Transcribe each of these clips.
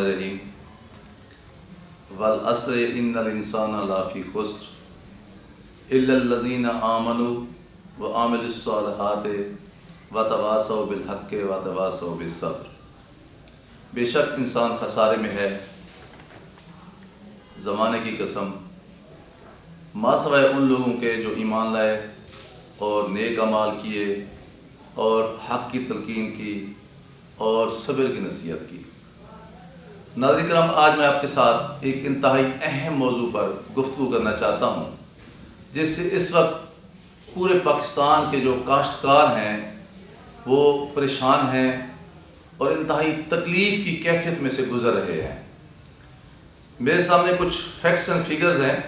الرحیم والعصر ان الانسان لفی خسر الا الذین آمنوا وعملوا الصالحات وتواصوا بالحق وتواصوا بالصبر۔ بے شک انسان خسارے میں ہے، زمانے کی قسم، ما سوائے ان لوگوں کے جو ایمان لائے اور نیک اعمال کیے اور حق کی تلقین کی اور صبر کی نصیحت کی۔ ناظرین کرام، آج میں آپ کے ساتھ ایک انتہائی اہم موضوع پر گفتگو کرنا چاہتا ہوں، جس سے اس وقت پورے پاکستان کے جو کاشتکار ہیں وہ پریشان ہیں اور انتہائی تکلیف کی کیفیت میں سے گزر رہے ہیں۔ میرے سامنے کچھ فیکٹس اینڈ فگرز ہیں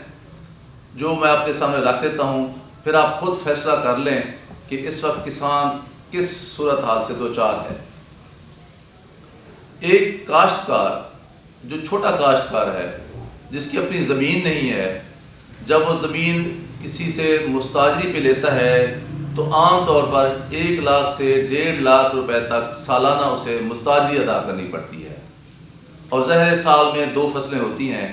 جو میں آپ کے سامنے رکھ دیتا ہوں، پھر آپ خود فیصلہ کر لیں کہ اس وقت کسان کس صورتحال سے دوچار ہے۔ ایک کاشتکار جو چھوٹا کاشتکار ہے، جس کی اپنی زمین نہیں ہے، جب وہ زمین کسی سے مستاجری پہ لیتا ہے تو عام طور پر 1 لاکھ سے 1.5 لاکھ روپے تک سالانہ اسے مستاجری ادا کرنی پڑتی ہے، اور ظاہر سال میں 2 فصلیں ہوتی ہیں۔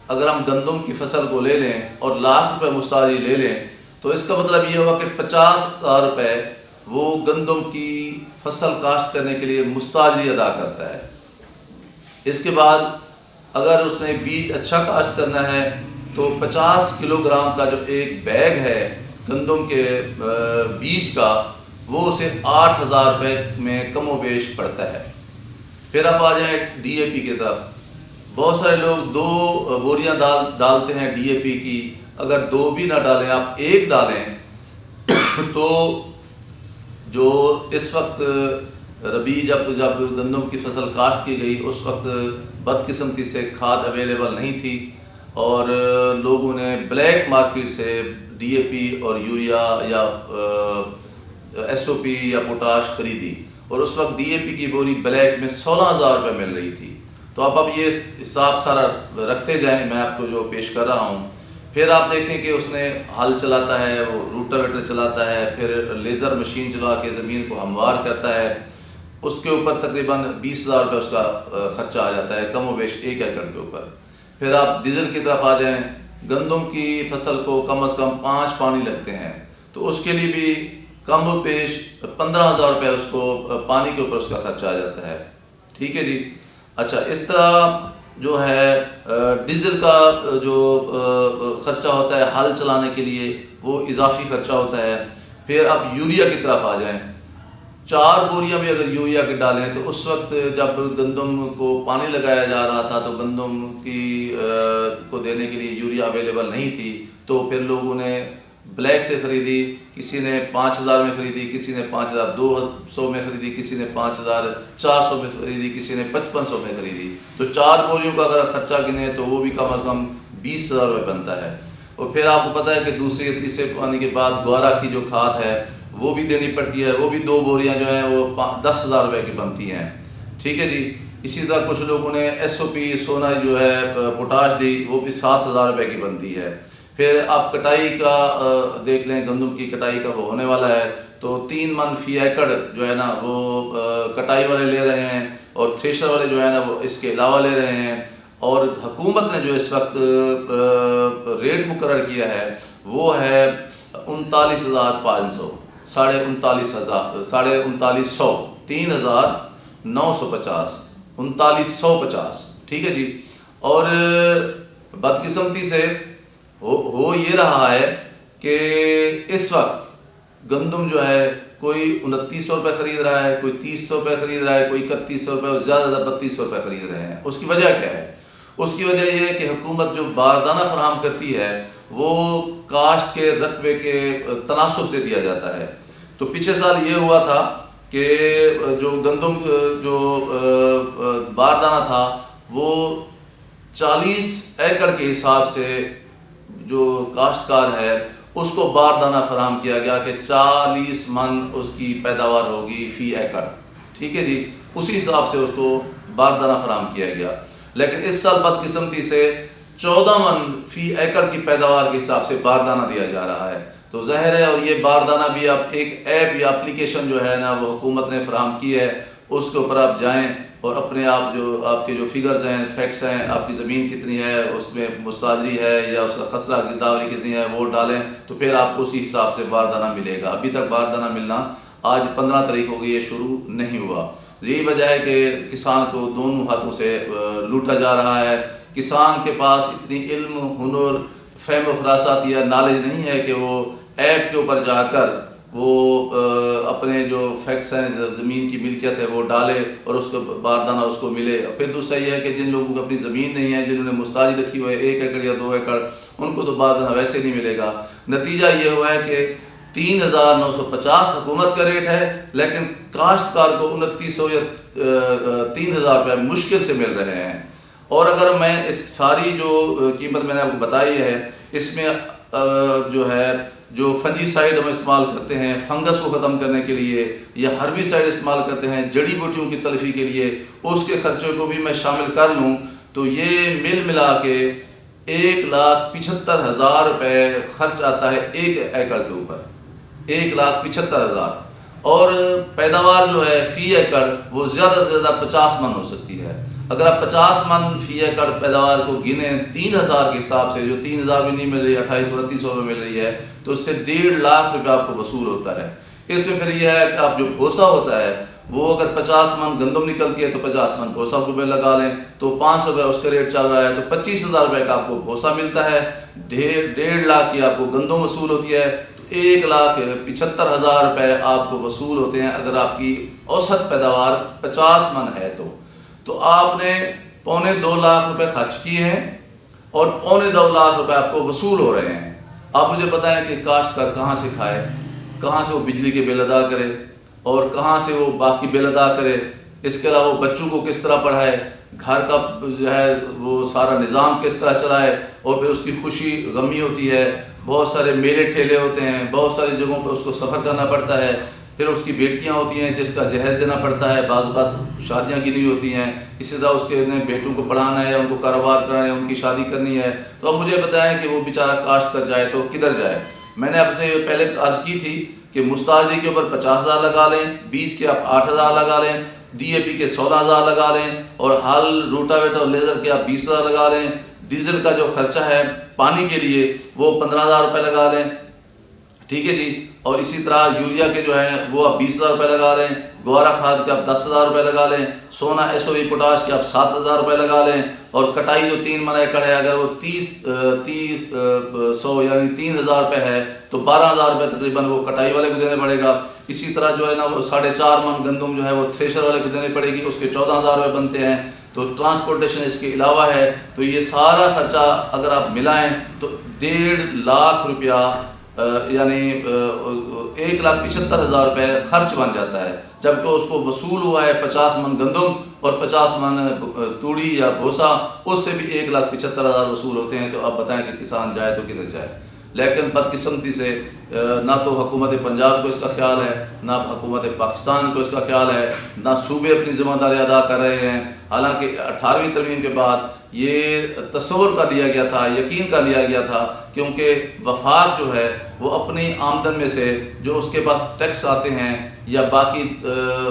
اگر ہم گندم کی فصل کو لے لیں اور 1 لاکھ روپے مستاجری لے لیں تو اس کا مطلب یہ ہوگا کہ 50,000 روپے وہ گندم کی فصل کاشت کرنے کے لیے مستاجری ادا کرتا ہے۔ اس کے بعد اگر اس نے بیج اچھا کاشت کرنا ہے تو 50 کلو گرام کا جو ایک بیگ ہے گندم کے بیج کا، وہ اسے 8,000 روپے میں کم و بیش پڑتا ہے۔ پھر آپ آ جائیں ڈی اے پی کی طرف۔ بہت سارے لوگ 2 بوریاں ڈالتے ہیں ڈی اے پی کی، اگر 2 بھی نہ ڈالیں، آپ 1 ڈالیں تو جو اس وقت ربیع جب گندم کی فصل کاشت کی گئی، اس وقت بدقسمتی سے کھاد اویلیبل نہیں تھی اور لوگوں نے بلیک مارکیٹ سے ڈی اے پی اور یوریا یا ایس او پی یا پوٹاش خریدی، اور اس وقت ڈی اے پی کی بوری بلیک میں 16,000 روپے مل رہی تھی۔ تو اب یہ حساب سارا رکھتے جائیں، میں آپ کو جو پیش کر رہا ہوں۔ پھر آپ دیکھیں کہ اس نے ہل چلاتا ہے، وہ روٹاویٹر چلاتا ہے، پھر لیزر مشین چلا کے زمین کو ہموار کرتا ہے، اس کے اوپر تقریباً 20,000 روپے اس کا خرچہ آ جاتا ہے، کم و بیش 1 ایکڑ کے اوپر۔ پھر آپ ڈیزل کی طرف آ جائیں، گندم کی فصل کو کم از کم 5 پانی لگتے ہیں، تو اس کے لیے بھی کم و بیش 15,000 روپے اس کو پانی کے اوپر اس کا خرچہ آ جاتا ہے۔ ٹھیک ہے جی۔ اچھا، اس طرح جو ہے ڈیزل کا جو خرچہ ہوتا ہے ہل چلانے کے لیے، وہ اضافی خرچہ ہوتا ہے۔ پھر آپ یوریا کی طرف آ جائیں، 4 بوریاں بھی اگر یوریا کے ڈالیں تو اس وقت جب گندم کو پانی لگایا جا رہا تھا تو گندم کی کو دینے کے لیے یوریا اویلیبل نہیں تھی، تو پھر لوگوں نے بلیک سے خریدی، کسی نے 5,000 میں خریدی، کسی نے 5,200 میں خریدی، کسی نے 5,400 میں خریدی، کسی نے 5,500 میں خریدی۔ تو 4 بوریوں کا اگر خرچہ گنے تو وہ بھی کم از کم 20,000 روپے بنتا ہے۔ اور پھر آپ کو پتہ ہے کہ دوسری تیسرے پانی کے بعد گوارا کی جو کھاد ہے وہ بھی دینی پڑتی ہے، وہ بھی 2 بوریاں جو ہیں وہ 10,000 روپے کی بنتی ہیں۔ ٹھیک ہے جی۔ اسی طرح کچھ لوگوں نے ایس او پی سونا جو ہے پوٹاش دی، وہ بھی 7,000 روپے کی بنتی ہے۔ پھر آپ کٹائی کا دیکھ لیں، گندم کی کٹائی کا وہ ہونے والا ہے تو 3 من فی ایکڑ جو ہے نا وہ کٹائی والے لے رہے ہیں، اور تھریشر والے جو ہے نا وہ اس کے علاوہ لے رہے ہیں۔ اور حکومت نے جو اس وقت ریٹ مقرر کیا ہے وہ ہے 39,500، 39,950، 3,950، 3,950۔ ٹھیک ہے جی۔ اور بدقسمتی سے ہو یہ رہا ہے کہ اس وقت گندم جو ہے کوئی 2900 روپے خرید رہا ہے، کوئی 300 روپے خرید رہا ہے، کوئی 3100 روپے، اور زیادہ 3200 روپے خرید رہے ہیں۔ اس کی وجہ کیا ہے؟ اس کی وجہ یہ ہے کہ حکومت جو باردانہ فراہم کرتی ہے وہ کاشت کے رقبے کے تناسب سے دیا جاتا ہے۔ تو پچھلے سال یہ ہوا تھا کہ جو گندم جو باردانہ تھا وہ 40 ایکڑ کے حساب سے جو کاشتکار ہے اس کو باردانہ فراہم کیا گیا کہ 40 من اس کی پیداوار ہوگی فی ایکڑ۔ ٹھیک ہے جی۔ اسی حساب سے اس کو باردانہ فراہم کیا گیا، لیکن اس سال بدقسمتی سے 14 من فی ایکڑ کی پیداوار کے حساب سے باردانہ دیا جا رہا ہے۔ تو ظاہر ہے، اور یہ باردانہ بھی آپ ایک ایپ یا اپلیکیشن جو ہے نا وہ حکومت نے فراہم کی ہے، اس کے اوپر آپ جائیں اور اپنے آپ جو آپ کے جو فگرز ہیں، فیکٹس ہیں، آپ کی زمین کتنی ہے، اس میں مستاجری ہے یا اس کا خسرہ گرداوری کتنی ہے، وہ ڈالیں تو پھر آپ کو اسی حساب سے باردانہ ملے گا۔ ابھی تک باردانہ ملنا آج 15 تاریخ ہو گئی، یہ شروع نہیں ہوا۔ یہی وجہ ہے کہ کسان کو دونوں ہاتھوں سے لوٹا جا رہا ہے۔ کسان کے پاس اتنی علم، ہنر، فہم و فراست یا نالج نہیں ہے کہ وہ ایپ کے اوپر جا کر وہ اپنے جو فیکٹس ہیں، زمین کی ملکیت ہے، وہ ڈالے اور اس کو باردانہ اس کو ملے۔ پھر دوسرا یہ ہے کہ جن لوگوں کو اپنی زمین نہیں ہے، جنہوں نے مستاجر رکھی ہوئی ہے 1 ایکڑ یا 2 ایکڑ، ان کو تو باردانہ ویسے نہیں ملے گا۔ نتیجہ یہ ہوا ہے کہ 3,950 حکومت کا ریٹ ہے، لیکن کاشتکار کو 2,900 یا 3,000 روپے مشکل سے مل رہے ہیں۔ اور اگر میں اس ساری جو قیمت میں نے آپ کو بتائی ہے، اس میں جو ہے جو فنجی سائڈ ہم استعمال کرتے ہیں فنگس کو ختم کرنے کے لیے، یا ہربی سائڈ استعمال کرتے ہیں جڑی بوٹیوں کی تلفی کے لیے، اس کے خرچے کو بھی میں شامل کر لوں تو یہ مل ملا کے 1,75,000 روپے خرچ آتا ہے 1 ایکڑ کے اوپر، 1,75,000۔ اور پیداوار جو ہے فی ایکڑ وہ زیادہ سے زیادہ 50 من ہو سکتی ہے۔ اگر آپ 50 من فی ایکڑ پیداوار کو گنیں 3,000 کے حساب سے، جو 3,000 بھی نہیں مل رہی ہے، 2,800-2,300 روپے مل رہی ہے، تو اس سے 1.5 لاکھ روپے آپ کو وصول ہوتا ہے۔ اس میں پھر یہ ہے کہ آپ جو بھوسا ہوتا ہے وہ اگر 50 من گندم نکلتی ہے تو 50 من بھوسا روپے لگا لیں تو 500 روپے اس کا ریٹ چل رہا ہے، تو 25,000 روپے کا آپ کو بھوسا ملتا ہے، 1.5 لاکھ کی آپ کو گندم وصول ہوتی ہے، تو 1,75,000 روپے آپ کو وصول ہوتے ہیں اگر آپ کی اوسط پیداوار 50 من ہے تو آپ نے 1.25 لاکھ روپے خرچ کیے ہیں اور 1.25 لاکھ روپے آپ کو وصول ہو رہے ہیں۔ آپ مجھے بتائیں کہ کاشتکار کہاں سے کھائے، کہاں سے وہ بجلی کے بل ادا کرے اور کہاں سے وہ باقی بل ادا کرے، اس کے علاوہ بچوں کو کس طرح پڑھائے، گھر کا جو ہے وہ سارا نظام کس طرح چلائے، اور پھر اس کی خوشی غمی ہوتی ہے، بہت سارے میلے ٹھیلے ہوتے ہیں، بہت ساری جگہوں پر اس کو سفر کرنا پڑتا ہے، پھر اس کی بیٹیاں ہوتی ہیں جس کا جہیز دینا پڑتا ہے، بعض اوقات شادیاں گنی ہوتی ہیں، اسی طرح اس کے بیٹوں کو پڑھانا ہے، ان کو کاروبار کرانا ہے، ان کی شادی کرنی ہے۔ تو اب مجھے بتائیں کہ وہ بیچارہ کاشت کر جائے تو کدھر جائے؟ میں نے آپ سے پہلے عرض کی تھی کہ مستاجری کے اوپر 50,000 لگا لیں، بیج کے آپ 8,000 لگا لیں، ڈی اے پی کے 16,000 لگا لیں، اور ہل، روٹاویٹر اور لیزر کے آپ 20,000 لگا لیں، ڈیزل کا جو خرچہ ہے پانی کے لیے وہ 15,000 روپے لگا لیں، ٹھیک ہے جی۔ اور اسی طرح یوریا کے جو ہے وہ آپ 20,000 روپے لگا لیں، گوارا کھاد کے آپ 10,000 روپے لگا لیں، سونا SOE پوٹاش کے آپ 7,000 روپے لگا لیں، اور کٹائی جو 3 من ایکڑ ہے اگر وہ 30,100 یعنی 3,000 روپے ہے تو 12,000 روپے تقریباً وہ کٹائی والے کو دینے پڑے گا۔ اسی طرح جو ہے نا وہ 4.5 من گندم جو ہے وہ تھریشر والے کو دینے پڑے گی، اس کے 14,000 روپے بنتے ہیں، تو ٹرانسپورٹیشن اس کے علاوہ ہے، تو یہ سارا خرچہ اگر آپ ملائیں تو 1.5 لاکھ روپیہ یعنی 1,75,000 روپے خرچ بن جاتا ہے، جبکہ اس کو وصول ہوا ہے 50 من گندم اور 50 من توڑی یا بھوسا، اس سے بھی 1,75,000 وصول ہوتے ہیں۔ تو آپ بتائیں کہ کسان جائے تو کدھر جائے؟ لیکن بدقسمتی سے نہ تو حکومت پنجاب کو اس کا خیال ہے، نہ حکومت پاکستان کو اس کا خیال ہے، نہ صوبے اپنی ذمہ داری ادا کر رہے ہیں۔ حالانکہ 18ویں ترمیم کے بعد یہ تصور کر لیا گیا تھا، یقین کر لیا گیا تھا، کیونکہ وفاق جو ہے وہ اپنی آمدن میں سے جو اس کے پاس ٹیکس آتے ہیں یا باقی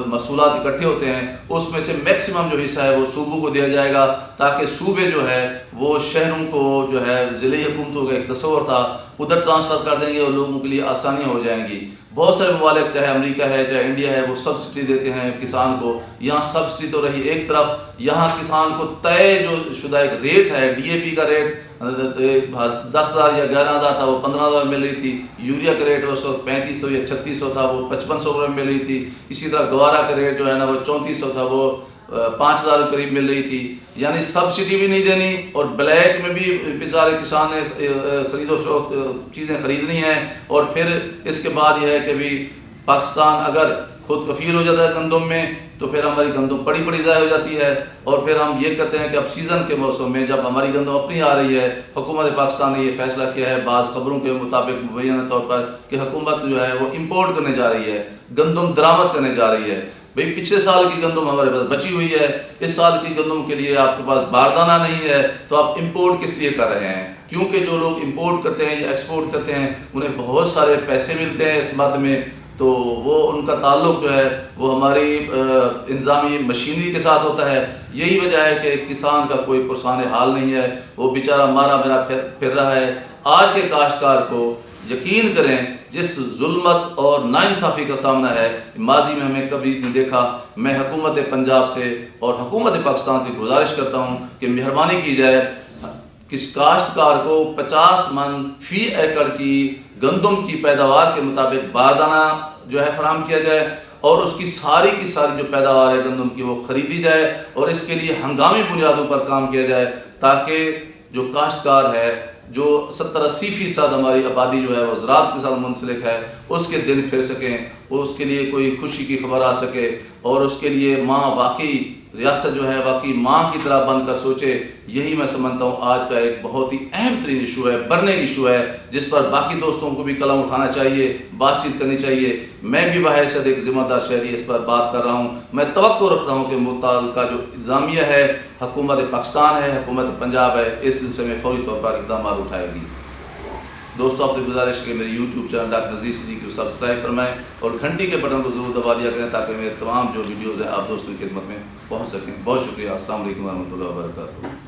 محصولات اکٹھے ہوتے ہیں اس میں سے میکسیمم جو حصہ ہے وہ صوبوں کو دیا جائے گا، تاکہ صوبے جو ہے وہ شہروں کو جو ہے ضلعی حکومتوں کا ایک تصور تھا ادھر ٹرانسفر کر دیں گے اور لوگوں کے لیے آسانیاں ہو جائیں گی۔ بہت سارے ممالک چاہے امریکہ ہے چاہے انڈیا ہے وہ سبسڈی دیتے ہیں کسان کو، یہاں سبسڈی تو رہی ایک طرف، یہاں کسان کو طے جو شدہ ایک ریٹ ہے، ڈی اے پی کا ریٹ 10,000 یا 11,000 تھا وہ 15,000 مل رہی تھی، یوریا کا ریٹ اس وقت 3500 یا 3600 تھا وہ 5500 روپے مل رہی تھی، اسی طرح گوارا کا ریٹ جو ہے نا وہ 3400 تھا وہ 5,000 کے قریب مل رہی تھی۔ یعنی سبسڈی بھی نہیں دینی اور بلیک میں بھی بیچارے کسان نے خرید و فروخت چیزیں خریدنی ہیں، اور پھر اس کے بعد یہ ہے کہ بھی پاکستان اگر خود کفیل ہو جاتا ہے گندم میں تو پھر ہماری گندم پڑی ضائع ہو جاتی ہے، اور پھر ہم یہ کہتے ہیں کہ اب سیزن کے موسم میں جب ہماری گندم اپنی آ رہی ہے، حکومت پاکستان نے یہ فیصلہ کیا ہے بعض خبروں کے مطابق مبینہ طور پر کہ حکومت جو ہے وہ امپورٹ کرنے جا رہی ہے، گندم درآمد کرنے جا رہی ہے۔ بھئی پچھلے سال کی گندم ہمارے پاس بچی ہوئی ہے، اس سال کی گندم کے لیے آپ کے پاس باردانہ نہیں ہے، تو آپ امپورٹ کس لیے کر رہے ہیں؟ کیونکہ جو لوگ امپورٹ کرتے ہیں یا ایکسپورٹ کرتے ہیں انہیں بہت سارے پیسے ملتے ہیں اس مد میں، تو وہ ان کا تعلق جو ہے وہ ہماری انتظامی مشینری کے ساتھ ہوتا ہے. یہی وجہ ہے کہ کسان کا کوئی پرسان حال نہیں ہے, وہ بیچارہ مارا میرا پھر رہا ہے. آج کے کاشتکار کو یقین کریں جس ظلمت اور ناانصافی کا سامنا ہے, ماضی میں ہمیں کبھی نہیں دیکھا. میں حکومت پنجاب سے اور حکومت پاکستان سے گزارش کرتا ہوں کہ مہربانی کی جائے, کس کاشتکار کو 50 من فی ایکڑ کی گندم کی پیداوار کے مطابق باردانہ جو ہے فراہم کیا جائے, اور اس کی ساری جو پیداوار ہے گندم کی وہ خریدی جائے, اور اس کے لیے ہنگامی بنیادوں پر کام کیا جائے, تاکہ جو کاشتکار ہے جو 70-80% ہماری آبادی جو ہے وہ زراعت کے ساتھ منسلک ہے, اس کے دن پھر سکیں, اس کے لیے کوئی خوشی کی خبر آ سکے, اور اس کے لیے ماں واقعی ریاست جو ہے واقعی ماں کی طرح بن کر سوچے. یہی میں سمجھتا ہوں آج کا ایک بہت ہی اہم ترین ایشو ہے, برننگ ایشو ہے, جس پر باقی دوستوں کو بھی قلم اٹھانا چاہیے, بات چیت کرنی چاہیے. میں بھی بحیثیت ایک ذمہ دار شہری اس پر بات کر رہا ہوں. میں توقع رکھتا ہوں کہ متعلقہ جو انتظامیہ ہے, حکومت پاکستان ہے, حکومت پنجاب ہے, اس سلسلے میں فوری طور پر اقدامات اٹھائے گی. دوستوں آپ سے گزارش کہ میرے YouTube channel doctor Nazir Siddiqui کو سبسکرائب فرمائیں اور گھنٹی کے بٹن کو ضرور دبا دیا کریں تاکہ میرے تمام جو ویڈیوز ہیں آپ دوستوں کی خدمت میں پہنچ سکیں. بہت شکریہ. السلام علیکم ورحمۃ اللہ وبرکاتہ.